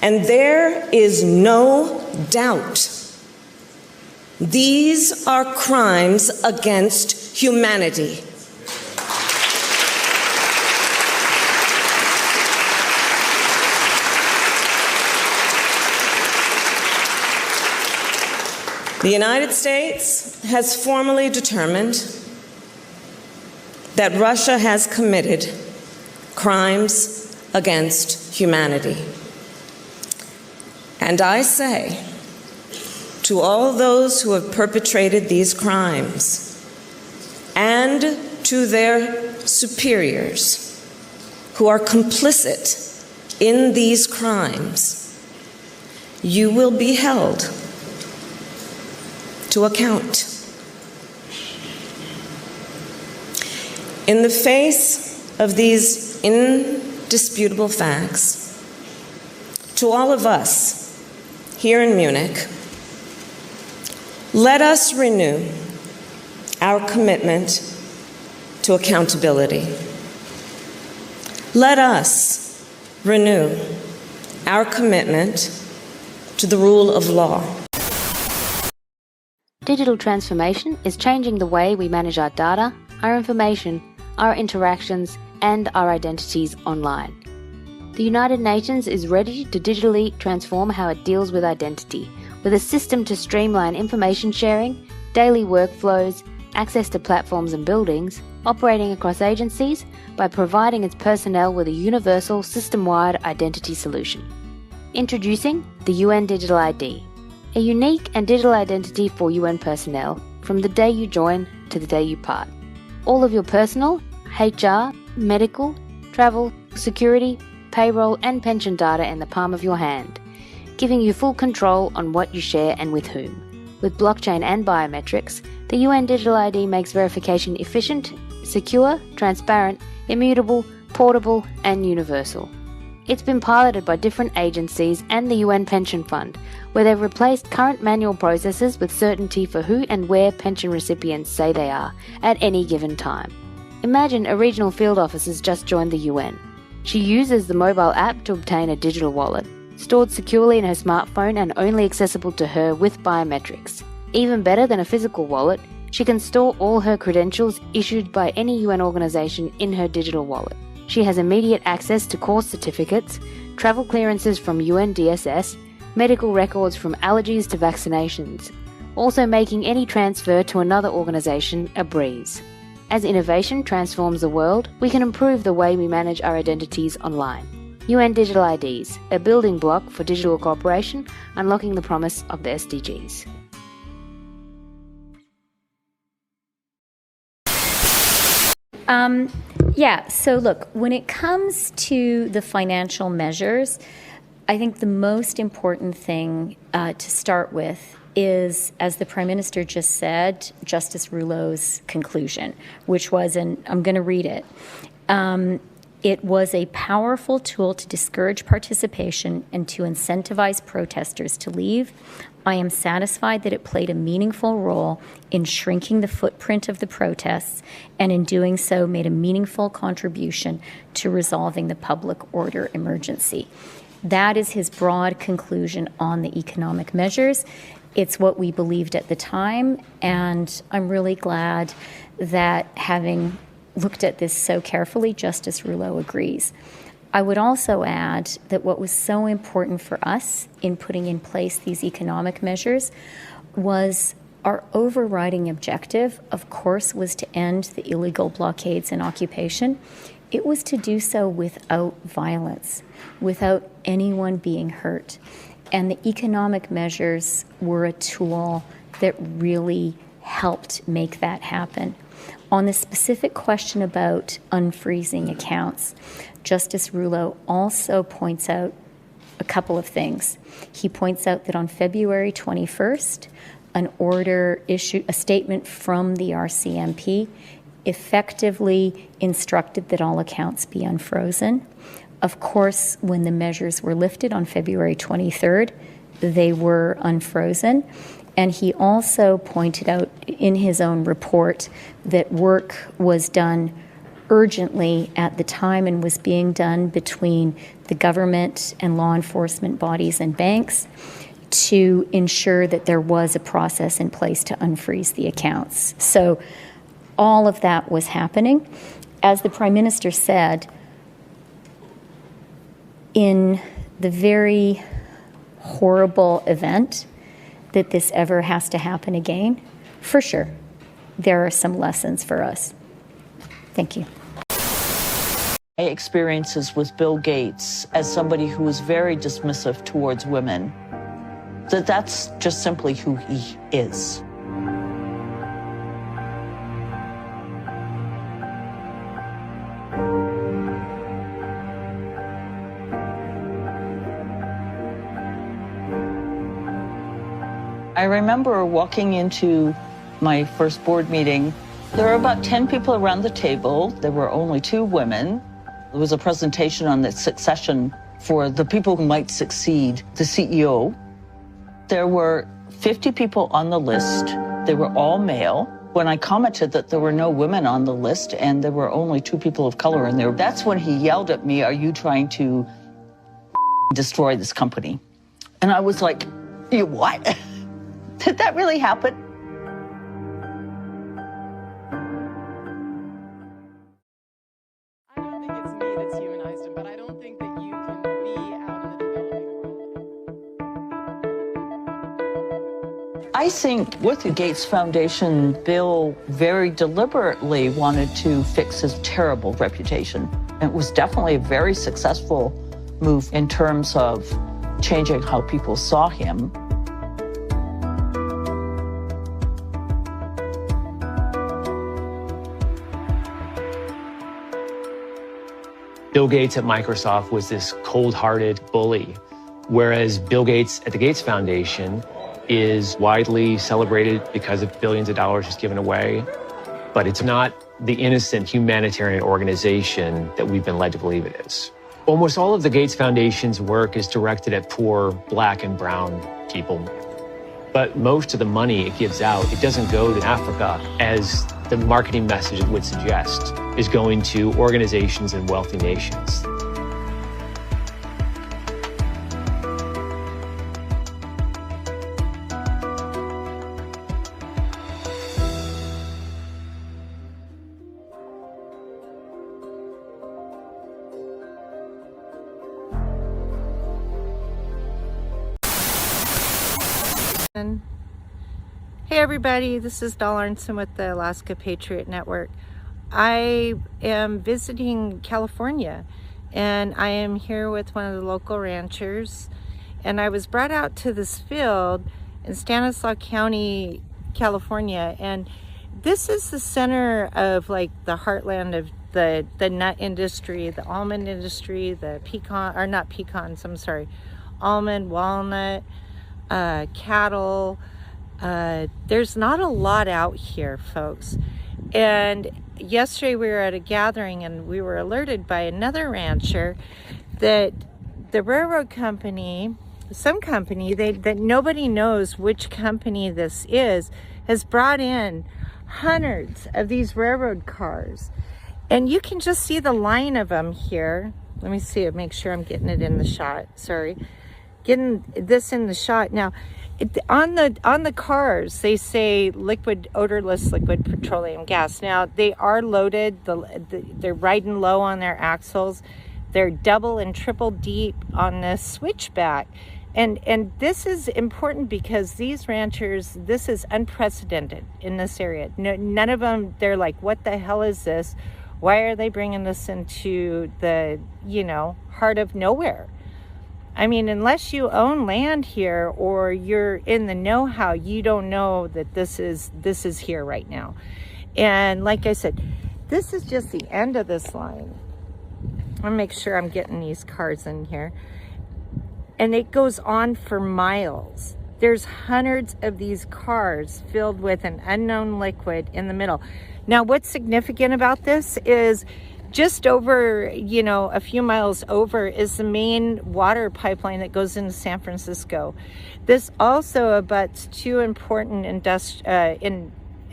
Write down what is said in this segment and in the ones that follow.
And there is no doubt these are crimes against humanity. The United States has formally determined that Russia has committed crimes against humanity. And I say to all those who have perpetrated these crimes and to their superiors who are complicit in these crimes, you will be held to account. In the face of these indisputable facts, to all of us here in Munich, let us renew our commitment to accountability. Let us renew our commitment to the rule of law. Digital transformation is changing the way we manage our data, our information, our interactions, and our identities online. The United Nations is ready to digitally transform how it deals with identity, with a system to streamline information sharing, daily workflows, access to platforms and buildings, operating across agencies, by providing its personnel with a universal, system-wide identity solution. Introducing the UN Digital ID, a unique and digital identity for UN personnel from the day you join to the day you part. All of your personal, HR, medical, travel, security, payroll and pension data in the palm of your hand, giving you full control on what you share and with whom. With blockchain and biometrics, the UN Digital ID makes verification efficient, secure, transparent, immutable, portable and universal. It's been piloted by different agencies and the UN Pension Fund, where they've replaced current manual processes with certainty for who and where pension recipients say they are at any given time. Imagine a regional field officer has just joined the UN. She uses the mobile app to obtain a digital wallet, stored securely in her smartphone and only accessible to her with biometrics. Even better than a physical wallet, she can store all her credentials issued by any UN organisation in her digital wallet. She has immediate access to course certificates, travel clearances from UNDSS, medical records from allergies to vaccinations, also making any transfer to another organisation a breeze. As innovation transforms the world, we can improve the way we manage our identities online. UN Digital IDs, a building block for digital cooperation, unlocking the promise of the SDGs. So look, when it comes to the financial measures, I think the most important thing to start with is, as the Prime Minister just said, Justice Rouleau's conclusion, which was, and I'm going to read it, it was a powerful tool to discourage participation and to incentivize protesters to leave. I am satisfied that it played a meaningful role in shrinking the footprint of the protests and in doing so made a meaningful contribution to resolving the public order emergency. That is his broad conclusion on the economic measures. It's what we believed at the time, and I'm really glad that having looked at this so carefully, Justice Rouleau agrees. I would also add that what was so important for us in putting in place these economic measures was our overriding objective, of course, was to end the illegal blockades and occupation. It was to do so without violence, without anyone being hurt. And the economic measures were a tool that really helped make that happen. On the specific question about unfreezing accounts, Justice Rouleau also points out a couple of things. He points out that on February 21st, an order issued, a statement from the RCMP, effectively instructed that all accounts be unfrozen. Of course, when the measures were lifted on February 23rd, they were unfrozen. And he also pointed out in his own report that work was done urgently at the time and was being done between the government and law enforcement bodies and banks to ensure that there was a process in place to unfreeze the accounts. So all of that was happening. As the Prime Minister said, in the very horrible event that this ever has to happen again, for sure, there are some lessons for us. Thank you. My experiences with Bill Gates as somebody who was very dismissive towards women, that's just simply who he is. I remember walking into my first board meeting. There were about 10 people around the table. There were only 2 women. There was a presentation on the succession for the people who might succeed the CEO. There were 50 people on the list. They were all male. When I commented that there were no women on the list and there were only 2 people of color in there, that's when he yelled at me, "Are you trying to destroy this company?" And I was like, "You what?" Did that really happen? I don't think it's me that's humanized him, but I don't think that you can be out in the developing world. I think with the Gates Foundation, Bill very deliberately wanted to fix his terrible reputation. It was definitely a very successful move in terms of changing how people saw him. Bill Gates at Microsoft was this cold-hearted bully, whereas Bill Gates at the Gates Foundation is widely celebrated because of billions of dollars just given away. But it's not the innocent humanitarian organization that we've been led to believe it is. Almost all of the Gates Foundation's work is directed at poor Black and brown people. But most of the money it gives out, it doesn't go to Africa as the marketing message would suggest, is going to organizations in wealthy nations. Hey everybody, this is Dahl Arnson with the Alaska Patriot Network. I am visiting California and I am here with one of the local ranchers, and I was brought out to this field in Stanislaus County, California, and this is the center of like the heartland of the nut industry, the almond industry, the pecan, or not pecans, I'm sorry, almond, walnut, cattle. There's not a lot out here, folks. And yesterday we were at a gathering and we were alerted by another rancher that the railroad company, some company, that nobody knows which company this is, has brought in hundreds of these railroad cars. And you can just see the line of them here. Let me see it, make sure I'm getting it in the shot. Sorry. Getting this in the shot. Now, on the cars, they say odorless liquid petroleum gas. Now, they are loaded. They're riding low on their axles. They're double and triple deep on the switchback. And this is important because these ranchers, this is unprecedented in this area. None of them, they're like, what the hell is this? Why are they bringing this into the, heart of nowhere? I mean, unless you own land here or you're in the know-how, you don't know that this is here right now. And like I said, this is just the end of this line. I'll make sure I'm getting these cars in here. And it goes on for miles. There's hundreds of these cars filled with an unknown liquid in the middle. Now, what's significant about this is just over, a few miles over is the main water pipeline that goes into San Francisco. This also abuts 2 important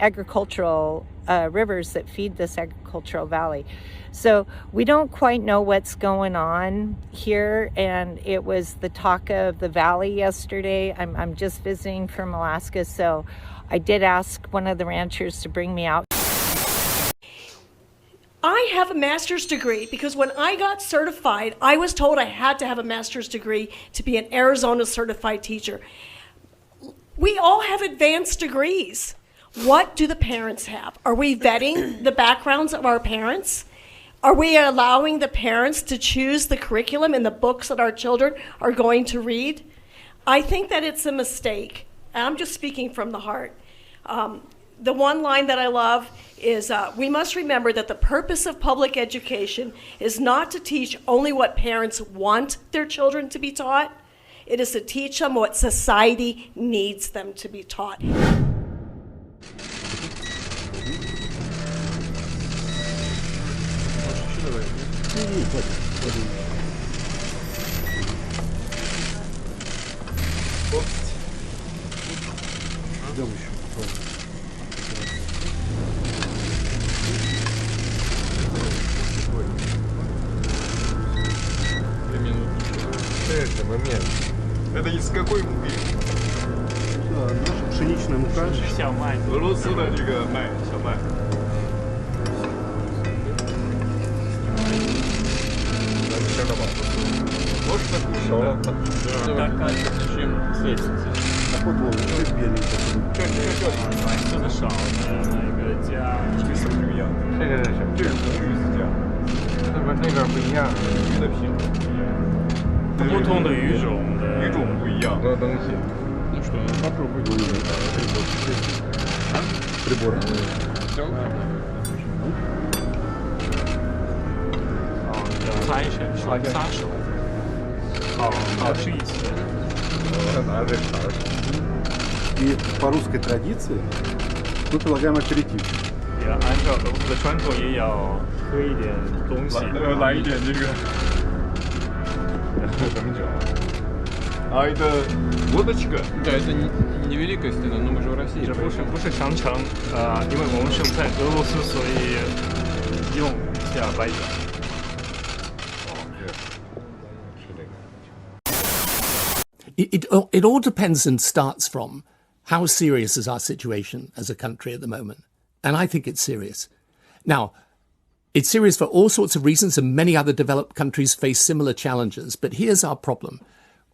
agricultural rivers that feed this agricultural valley. So we don't quite know what's going on here, and it was the talk of the valley yesterday. I'm just visiting from Alaska, so I did ask one of the ranchers to bring me out. I have a master's degree because when I got certified, I was told I had to have a master's degree to be an Arizona certified teacher. We all have advanced degrees. What do the parents have? Are we vetting the backgrounds of our parents? Are we allowing the parents to choose the curriculum and the books that our children are going to read? I think that it's a mistake. I'm just speaking from the heart. The one line that I love is, we must remember that the purpose of public education is not to teach only what parents want their children to be taught. It is to teach them what society needs them to be taught. Это момент. Это из какой муки? Наша пшеничная мука. 小麦。俄罗斯的这个麦，小麦。相当好。Может так хорошо. Такая зачем светится? Какой был? Чуть беленький. Чуть白色的少的那个加。这是不一样。这个是什么？这是红鱼子酱。那边不一样，鱼的品种不一样。不同的语种不一样的东西。Ну что, попробуй. Прибор. И по русской традиции мы предлагаем аперитив. 按照我们的传统也要喝一点东西，来一点这个。喝什么酒？А это водочка? Да, это невеликая стена, но мы же в России. 这不是长城，因为我们是在俄罗斯，所以用下白酒。It all depends and starts from how serious is our situation as a country at the moment. And I think it's serious. Now, it's serious for all sorts of reasons, and many other developed countries face similar challenges. But here's our problem.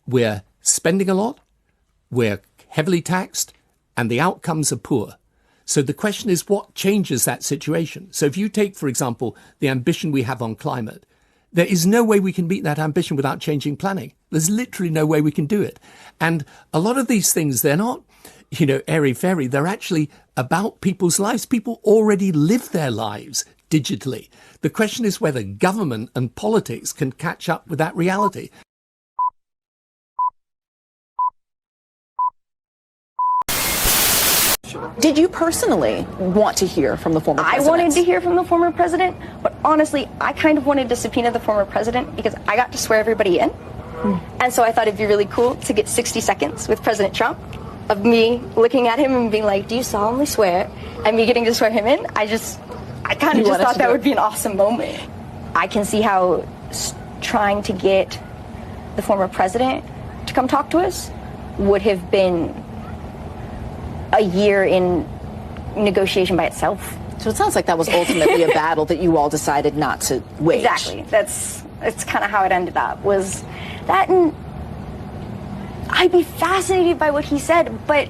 We're spending a lot, we're heavily taxed, and the outcomes are poor. So the question is, what changes that situation? So if you take, for example, the ambition we have on climate, there is no way we can meet that ambition without changing planning. There's literally no way we can do it. And a lot of these things, they're not, airy-fairy. They're actually about people's lives. People already live their lives digitally. The question is whether government and politics can catch up with that reality. Did you personally want to hear from the former president? I wanted to hear from the former president, but honestly, I kind of wanted to subpoena the former president because I got to swear everybody in. And so I thought it'd be really cool to get 60 seconds with President Trump of me looking at him and being like, do you solemnly swear? And me getting to swear him in. I kind of just thought that would be an awesome moment. I can see how trying to get the former president to come talk to us would have been a year in negotiation by itself. So it sounds like that was ultimately a battle that you all decided not to wage. Exactly. That's kind of how it ended up, was that, and I'd be fascinated by what he said, but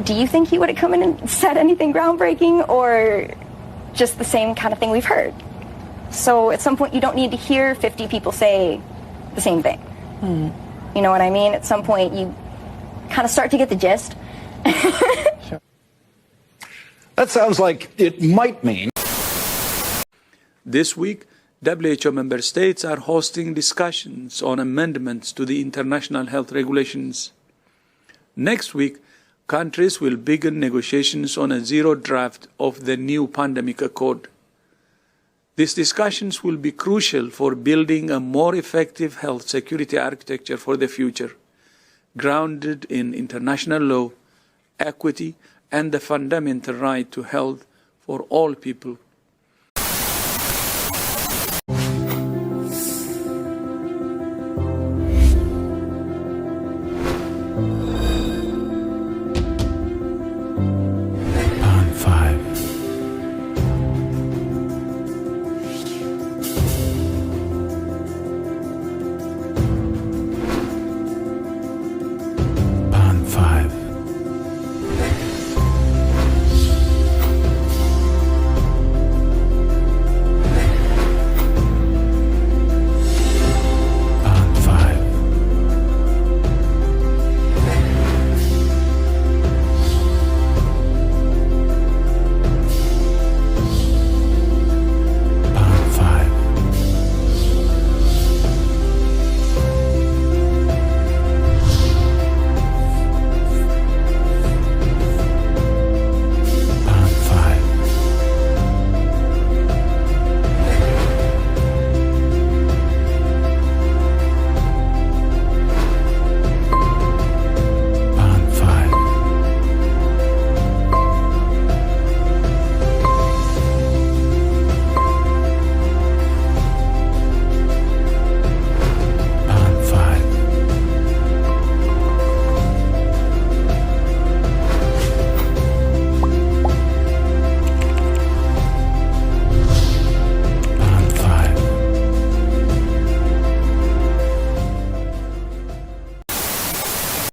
do you think he would have come in and said anything groundbreaking, or just the same kind of thing we've heard? So at some point you don't need to hear 50 people say the same thing. You know what I mean? At some point you kind of start to get the gist. Sure. That sounds like it might mean. This week, WHO member states are hosting discussions on amendments to the international health regulations. Next week, countries will begin negotiations on a zero draft of the new pandemic accord. These discussions will be crucial for building a more effective health security architecture for the future, grounded in international law, equity, and the fundamental right to health for all people.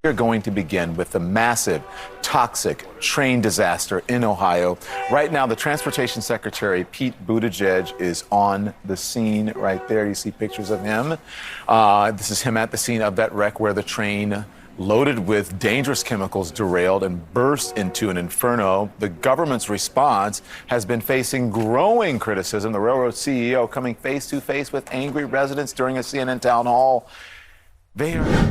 We're going to begin with the massive, toxic train disaster in Ohio. Right now, the Transportation Secretary, Pete Buttigieg, is on the scene right there. You see pictures of him. This is him at the scene of that wreck where the train loaded with dangerous chemicals derailed and burst into an inferno. The government's response has been facing growing criticism. The railroad CEO coming face to face with angry residents during a CNN town hall. They are...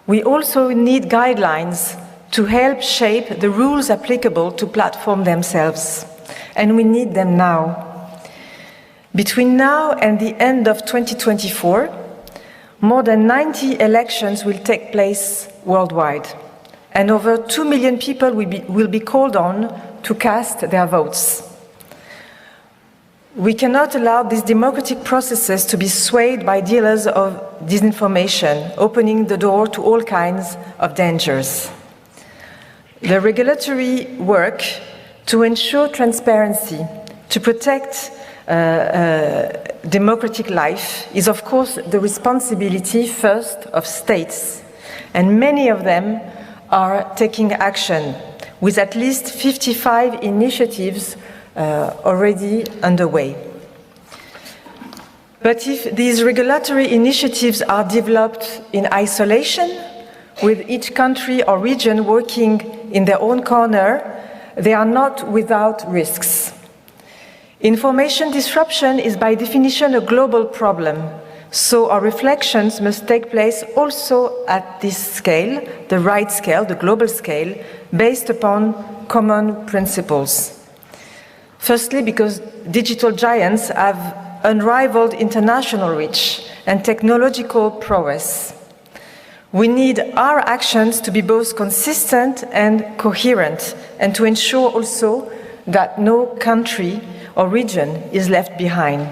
We also need guidelines to help shape the rules applicable to platforms themselves, and we need them now. Between now and the end of 2024, more than 90 elections will take place worldwide, and over 2 million people will be called on to cast their votes. We cannot allow these democratic processes to be swayed by dealers of disinformation, opening the door to all kinds of dangers. The regulatory work to ensure transparency, to protect democratic life is, of course, the responsibility first of states, and many of them are taking action, with at least 55 initiatives already underway. But if these regulatory initiatives are developed in isolation, with each country or region working in their own corner, they are not without risks. Information disruption is by definition a global problem, so our reflections must take place also at this scale, the right scale, the global scale, based upon common principles. Firstly, because digital giants have unrivaled international reach and technological prowess. We need our actions to be both consistent and coherent, and to ensure also that no country or region is left behind.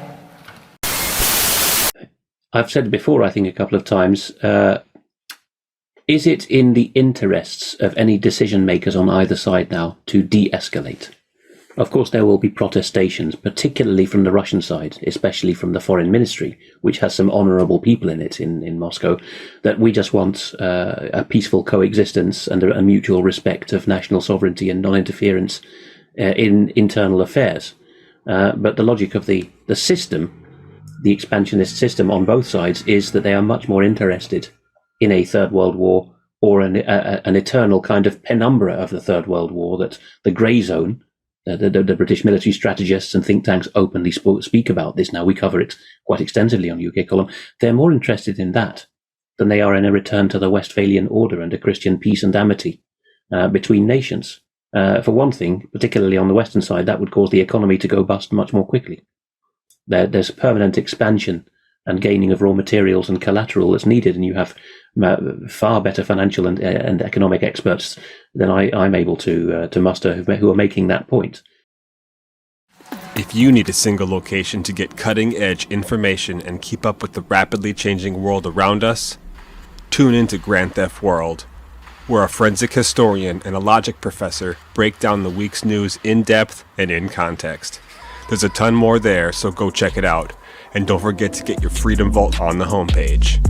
I've said it before, I think a couple of times, is it in the interests of any decision makers on either side now to de-escalate? Of course, there will be protestations, particularly from the Russian side, especially from the foreign ministry, which has some honourable people in it in Moscow, that we just want a peaceful coexistence and a mutual respect of national sovereignty and non-interference in internal affairs. But the logic of the system, the expansionist system on both sides, is that they are much more interested in a Third World War or an eternal kind of penumbra of the Third World War, that the grey zone. The British military strategists and think tanks openly speak about this now. We cover it quite extensively on UK Column. They're more interested in that than they are in a return to the Westphalian order and a Christian peace and amity between nations. For one thing, particularly on the Western side, that would cause the economy to go bust much more quickly. There's permanent expansion and gaining of raw materials and collateral that's needed, and you have far better financial and economic experts than I'm able to muster who are making that point. If you need a single location to get cutting-edge information and keep up with the rapidly changing world around us, tune into Grand Theft World, where a forensic historian and a logic professor break down the week's news in depth and in context. There's a ton more there, so go check it out. And don't forget to get your Freedom Vault on the homepage.